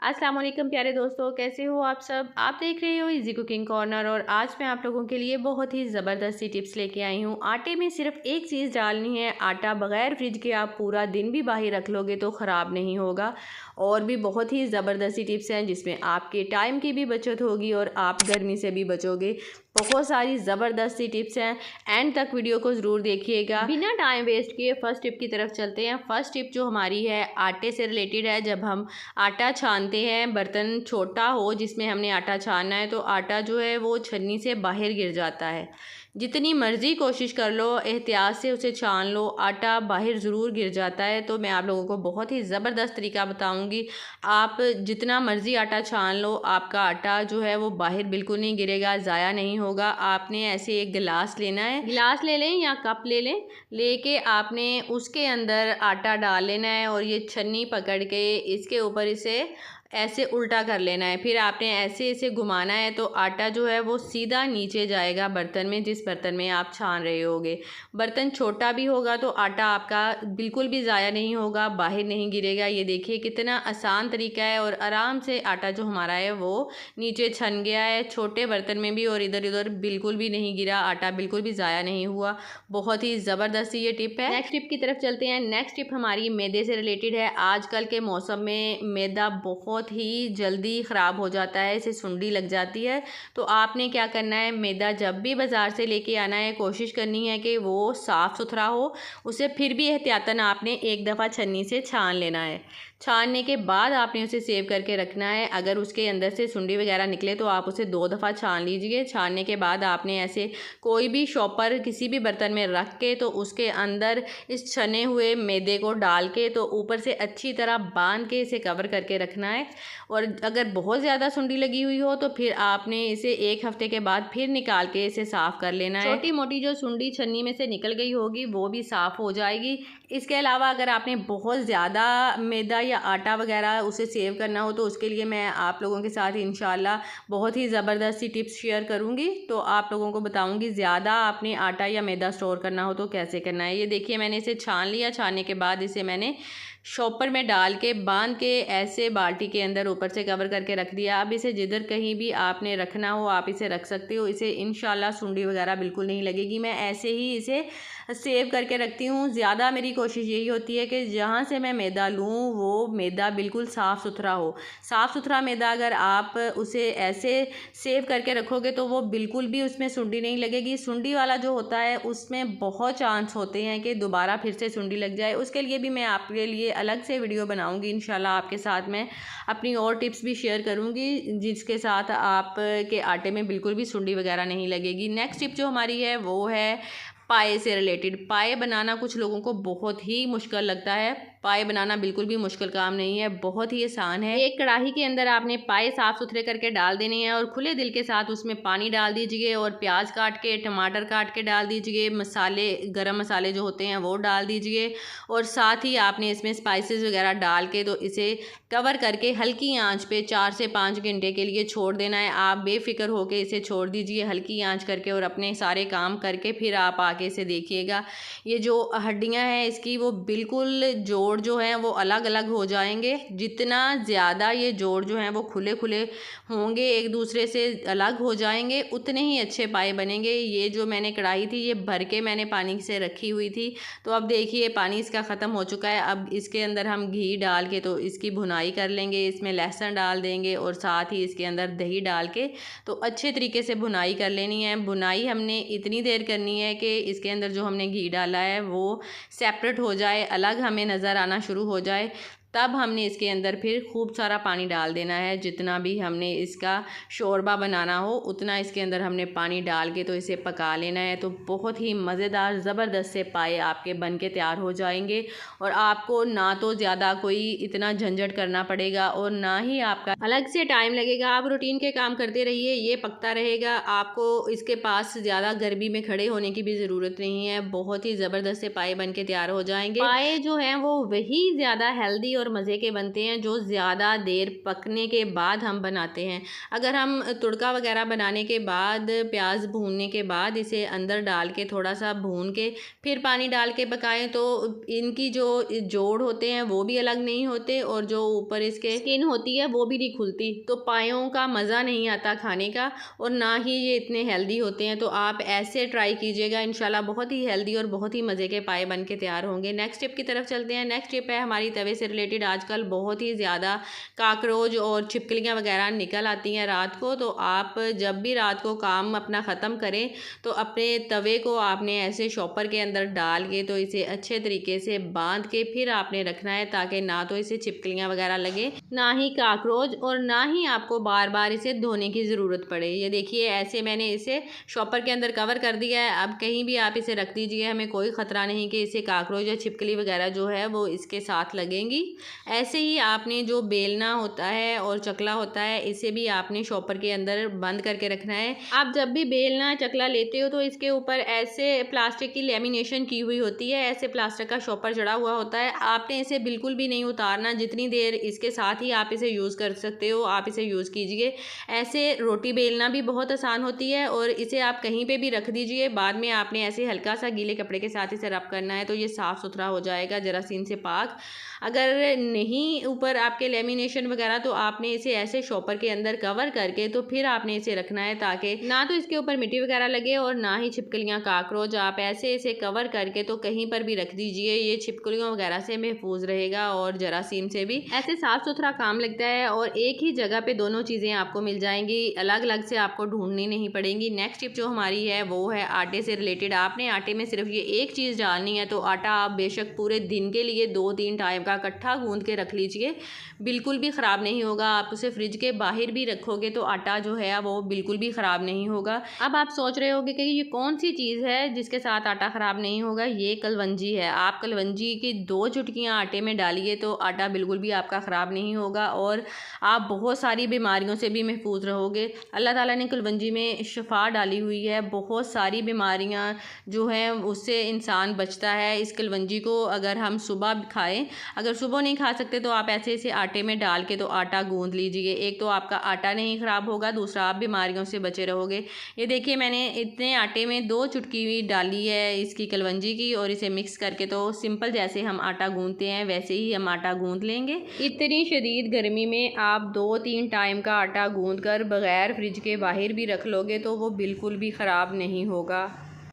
अस्सलाम वालेकुम प्यारे दोस्तों, कैसे हो आप सब। आप देख रहे हो इजी कुकिंग कॉर्नर और आज मैं आप लोगों के लिए बहुत ही ज़बरदस्ती टिप्स लेके आई हूँ। आटे में सिर्फ एक चीज़ डालनी है। आटा बगैर फ्रिज के आप पूरा दिन भी बाहर रख लोगे तो ख़राब नहीं होगा। और भी बहुत ही ज़बरदस्ती टिप्स हैं जिसमें आपके टाइम की भी बचत होगी और आप गर्मी से भी बचोगे। बहुत सारी ज़बरदस्ती टिप्स हैं, एंड तक वीडियो को ज़रूर देखिएगा। बिना टाइम वेस्ट किए फर्स्ट टिप की तरफ चलते हैं। फर्स्ट टिप जो हमारी है आटे से रिलेटेड है। जब हम आटा छानते हैं, बर्तन छोटा हो जिसमें हमने आटा छानना है तो आटा जो है वो छन्नी से बाहर गिर जाता है। जितनी मर्ज़ी कोशिश कर लो, एहतियात से उसे छान लो, आटा बाहर ज़रूर गिर जाता है। तो मैं आप लोगों को बहुत ही ज़बरदस्त तरीका बताऊंगी। आप जितना मर्ज़ी आटा छान लो, आपका आटा जो है वो बाहर बिल्कुल नहीं गिरेगा, ज़ाया नहीं होगा। आपने ऐसे एक गिलास लेना है, गिलास ले लें या कप ले लें, लेके आपने उसके अंदर आटा डाल लेना है और ये छन्नी पकड़ के इसके ऊपर इसे ऐसे उल्टा कर लेना है। फिर आपने ऐसे इसे घुमाना है तो आटा जो है वो सीधा नीचे जाएगा बर्तन में, जिस बर्तन में आप छान रहे होगे। बर्तन छोटा भी होगा तो आटा आपका बिल्कुल भी ज़ाया नहीं होगा, बाहर नहीं गिरेगा। ये देखिए कितना आसान तरीका है और आराम से आटा जो हमारा है वो नीचे छन गया है, छोटे बर्तन में भी, और इधर उधर बिल्कुल भी नहीं गिरा, आटा बिल्कुल भी ज़ाया नहीं हुआ। बहुत ही ज़बरदस्त ये टिप है। नेक्स्ट टिप की तरफ चलते हैं। नेक्स्ट टिप हमारी मैदे से रिलेटेड है। आजकल के मौसम में मैदा बहुत ही जल्दी ख़राब हो जाता है, इसे सुंडी लग जाती है। तो आपने क्या करना है, मैदा जब भी बाज़ार से लेके आना है कोशिश करनी है कि वो साफ़ सुथरा हो। उसे फिर भी एहतियातन आपने एक दफ़ा छन्नी से छान लेना है। छानने के बाद आपने उसे सेव करके रखना है। अगर उसके अंदर से सुंडी वगैरह निकले तो आप उसे 2 दफ़ा छान लीजिए। छानने के बाद आपने ऐसे कोई भी शॉपर किसी भी बर्तन में रख के तो उसके अंदर इस छने हुए मैदे को डाल के तो ऊपर से अच्छी तरह बांध के इसे कवर करके रखना है। और अगर बहुत ज़्यादा सुंडी लगी हुई हो तो फिर आपने इसे 1 हफ्ते के बाद फिर निकाल के इसे साफ़ कर लेना है। छोटी मोटी जो सुंडी छन्नी में से निकल गई होगी वो भी साफ़ हो जाएगी। इसके अलावा अगर आपने बहुत ज़्यादा मैदा या आटा वगैरह उसे सेव करना हो तो उसके लिए मैं आप लोगों के साथ इंशाल्लाह बहुत ही ज़बरदस्ती टिप्स शेयर करूँगी। तो आप लोगों को बताऊँगी ज़्यादा आपने आटा या मैदा स्टोर करना हो तो कैसे करना है। ये देखिए मैंने इसे छान लिया। छानने के बाद इसे मैंने शॉपर में डाल के बांध के ऐसे बाल्टी के अंदर ऊपर से कवर करके रख दिया। अब इसे जिधर कहीं भी आपने रखना हो आप इसे रख सकते हो। इसे इंशाल्लाह सुंडी वगैरह बिल्कुल नहीं लगेगी। मैं ऐसे ही इसे सेव करके रखती हूँ। ज़्यादा मेरी कोशिश यही होती है कि जहाँ से मैं मैदा लूँ वो मैदा बिल्कुल साफ़ सुथरा हो। साफ़ सुथरा मैदा अगर आप उसे ऐसे सेव करके रखोगे तो वो बिल्कुल भी उसमें सुंडी नहीं लगेगी। सुंडी वाला जो होता है उसमें बहुत चांस होते हैं कि दोबारा फिर से सुंडी लग जाए। उसके लिए भी मैं आपके लिए अलग से वीडियो बनाऊंगी इंशाल्लाह। आपके साथ मैं अपनी और टिप्स भी शेयर करूंगी जिसके साथ आप के आटे में बिल्कुल भी सुंडी वगैरह नहीं लगेगी। नेक्स्ट टिप जो हमारी है वो है पाए से रिलेटेड। पाए बनाना कुछ लोगों को बहुत ही मुश्किल लगता है। पाए बनाना बिल्कुल भी मुश्किल काम नहीं है, बहुत ही आसान है। एक कढ़ाई के अंदर आपने पाए साफ़ सुथरे करके डाल देने हैं और खुले दिल के साथ उसमें पानी डाल दीजिए और प्याज काट के, टमाटर काट के डाल दीजिए। मसाले, गरम मसाले जो होते हैं वो डाल दीजिए और साथ ही आपने इसमें स्पाइसेस वगैरह डाल के तो इसे कवर करके हल्की आंच पे 4 से 5 घंटे के लिए छोड़ देना है। आप बेफिक्र होकर इसे छोड़ दीजिए हल्की आंच करके और अपने सारे काम करके फिर आप आके इसे देखिएगा। ये जो हड्डियां हैं इसकी वो बिल्कुल जोड़ जो हैं वो अलग अलग हो जाएंगे। जितना ज़्यादा ये जोड़ जो हैं वो खुले खुले होंगे, एक दूसरे से अलग हो जाएंगे, उतने ही अच्छे पाए बनेंगे। ये जो मैंने कढ़ाई थी ये भर के मैंने पानी से रखी हुई थी। तो अब देखिए पानी इसका ख़त्म हो चुका है। अब इसके अंदर हम घी डाल के तो इसकी भुनाई कर लेंगे। इसमें लहसुन डाल देंगे और साथ ही इसके अंदर दही डाल के तो अच्छे तरीके से भुनाई कर लेनी है। भुनाई हमने इतनी देर करनी है कि इसके अंदर जो हमने घी डाला है वो सेपरेट हो जाए, अलग हमें नज़र आना शुरू हो जाए। तब हमने इसके अंदर फिर खूब सारा पानी डाल देना है। जितना भी हमने इसका शोरबा बनाना हो उतना इसके अंदर हमने पानी डाल के तो इसे पका लेना है। तो बहुत ही मज़ेदार ज़बरदस्त से पाए आपके बन के तैयार हो जाएंगे और आपको ना तो ज़्यादा कोई इतना झंझट करना पड़ेगा और ना ही आपका अलग से टाइम लगेगा। आप रूटीन के काम करते रहिए, ये पकता रहेगा। आपको इसके पास ज़्यादा गर्मी में खड़े होने की भी ज़रूरत नहीं है। बहुत ही ज़बरदस्त से पाए बन के तैयार हो जाएंगे। पाए जो हैं वो वही ज़्यादा हेल्दी और मज़े के बनते हैं जो ज़्यादा देर पकने के बाद हम बनाते हैं। अगर हम तुड़का वगैरह बनाने के बाद, प्याज भूनने के बाद इसे अंदर डाल के थोड़ा सा भून के फिर पानी डाल के पकाएं तो इनकी जो जोड़ होते हैं वो भी अलग नहीं होते और जो ऊपर इसके स्किन होती है वो भी नहीं खुलती, तो पायों का मज़ा नहीं आता खाने का और ना ही ये इतने हेल्दी होते हैं। तो आप ऐसे ट्राई कीजिएगा, इंशाल्लाह बहुत ही हेल्दी और बहुत ही मज़े के पाए बन के तैयार होंगे। नेक्स्ट टिप की तरफ चलते हैं। नेक्स्ट टिप है हमारी तवे से रिलेटेड। आजकल बहुत ही ज़्यादा काकरोच और छिपकलियाँ वगैरह निकल आती हैं रात को, तो आप जब भी रात को काम अपना ख़त्म करें तो अपने तवे को आपने ऐसे शॉपर के अंदर डाल के तो इसे अच्छे तरीके से बांध के फिर आपने रखना है, ताकि ना तो इसे छिपकलियाँ वगैरह लगे, ना ही काकरोच, और ना ही आपको बार बार इसे धोने की ज़रूरत पड़े। ये देखिए ऐसे मैंने इसे शॉपर के अंदर कवर कर दिया है। अब कहीं भी आप इसे रख दीजिए, हमें कोई ख़तरा नहीं कि इसे काकरोच या छिपकली वगैरह जो है वो इसके साथ लगेंगी। ऐसे ही आपने जो बेलना होता है और चकला होता है इसे भी आपने शॉपर के अंदर बंद करके रखना है। आप जब भी बेलना चकला लेते हो तो इसके ऊपर ऐसे प्लास्टिक की लेमिनेशन की हुई होती है, ऐसे प्लास्टिक का शॉपर चढ़ा हुआ होता है। आपने इसे बिल्कुल भी नहीं उतारना, जितनी देर इसके साथ ही आप इसे यूज़ कर सकते हो आप इसे यूज़ कीजिए। ऐसे रोटी बेलना भी बहुत आसान होती है और इसे आप कहीं पे भी रख दीजिए। बाद में आपने ऐसे हल्का सा गीले कपड़े के साथ इसे रब करना है तो ये साफ़ सुथरा हो जाएगा जरासीन से पाक। अगर नहीं ऊपर आपके लेमिनेशन वगैरह तो आपने इसे ऐसे शॉपर के अंदर कवर करके तो फिर आपने इसे रखना है, ताकि ना तो इसके ऊपर मिट्टी वगैरह लगे और ना ही छिपकलियाँ काकरोच। आप ऐसे इसे कवर करके तो कहीं पर भी रख दीजिए, ये छिपकलियों वगैरह से महफूज रहेगा और जरासीम से भी। ऐसे साफ़ सुथरा काम लगता है और एक ही जगह पे दोनों चीज़ें आपको मिल जाएंगी, अलग अलग से आपको ढूंढनी नहीं पड़ेंगी। नेक्स्ट टिप जो हमारी है वो है आटे से रिलेटेड। आपने आटे में सिर्फ ये एक चीज़ डालनी है, तो आटा आप बेशक पूरे दिन के लिए 2-3 टाइम का इकट्ठा गूंद के रख लीजिए, बिल्कुल भी ख़राब नहीं होगा। आप उसे फ्रिज के बाहर भी रखोगे तो आटा जो है वो बिल्कुल भी ख़राब नहीं होगा। अब आप सोच रहे होगे कि ये कौन सी चीज़ है जिसके साथ आटा ख़राब नहीं होगा। ये कलवंजी है। आप कलवंजी की 2 चुटकियाँ आटे में डालिए तो आटा बिल्कुल भी आपका ख़राब नहीं होगा और आप बहुत सारी बीमारियों से भी महफूज रहोगे। अल्लाह ताला ने कलवंजी में शिफा डाली हुई है, बहुत सारी बीमारियां जो हैं उससे इंसान बचता है। इस कलवंजी को अगर हम सुबह खाएं, अगर सुबह नहीं खा सकते तो आप ऐसे इसे आटे में डाल के तो आटा गूंद लीजिए। एक तो आपका आटा नहीं ख़राब होगा, दूसरा आप बीमारियों से बचे रहोगे। ये देखिए मैंने इतने आटे में 2 चुटकी डाली है इसकी कलवंजी की और इसे मिक्स करके तो सिंपल जैसे हम आटा गूंदते हैं वैसे ही हम आटा गूंद लेंगे। इतनी शदीद गर्मी में आप 2-3 टाइम का आटा गूंद कर बग़ैर फ्रिज के बाहर भी रख लोगे तो वो बिल्कुल भी ख़राब नहीं होगा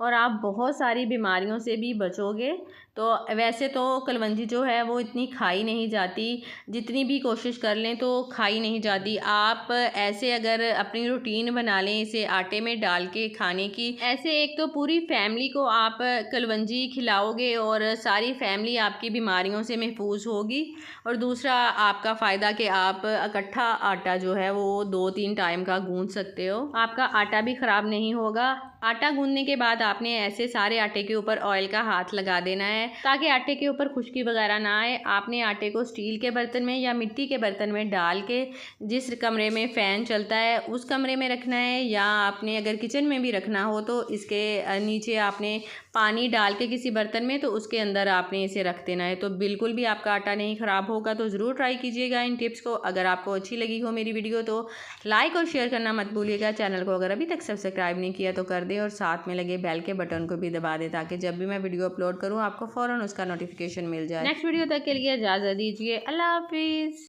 और आप बहुत सारी बीमारियों से भी बचोगे। तो वैसे तो कलवंजी जो है वो इतनी खाई नहीं जाती, जितनी भी कोशिश कर लें तो खाई नहीं जाती। आप ऐसे अगर अपनी रूटीन बना लें इसे आटे में डाल के खाने की, ऐसे एक तो पूरी फैमिली को आप कलवंजी खिलाओगे और सारी फैमिली आपकी बीमारियों से महफूज होगी और दूसरा आपका फ़ायदा कि आप इकट्ठा आटा जो है वो 2-3 टाइम का गूंद सकते हो, आपका आटा भी ख़राब नहीं होगा। आटा गूंदने के बाद आपने ऐसे सारे आटे के ऊपर ऑयल का हाथ लगा देना है ताकि आटे के ऊपर खुश्की वगैरह ना आए। आपने आटे को स्टील के बर्तन में या मिट्टी के बर्तन में डाल के जिस कमरे में फ़ैन चलता है उस कमरे में रखना है, या आपने अगर किचन में भी रखना हो तो इसके नीचे आपने पानी डाल के किसी बर्तन में तो उसके अंदर आपने इसे रख देना है, तो बिल्कुल भी आपका आटा नहीं ख़राब होगा। तो ज़रूर ट्राई कीजिएगा इन टिप्स को। अगर आपको अच्छी लगी हो मेरी वीडियो तो लाइक और शेयर करना मत भूलिएगा। चैनल को अगर अभी तक सब्सक्राइब नहीं किया तो कर दें और साथ में लगे बेल के बटन को भी दबा दें ताकि जब भी मैं वीडियो अपलोड करूँ आपको फ़ौरन उसका नोटिफिकेशन मिल जाए। नेक्स्ट वीडियो तक के लिए इजाज़त दीजिए। अल्लाह हाफिज़।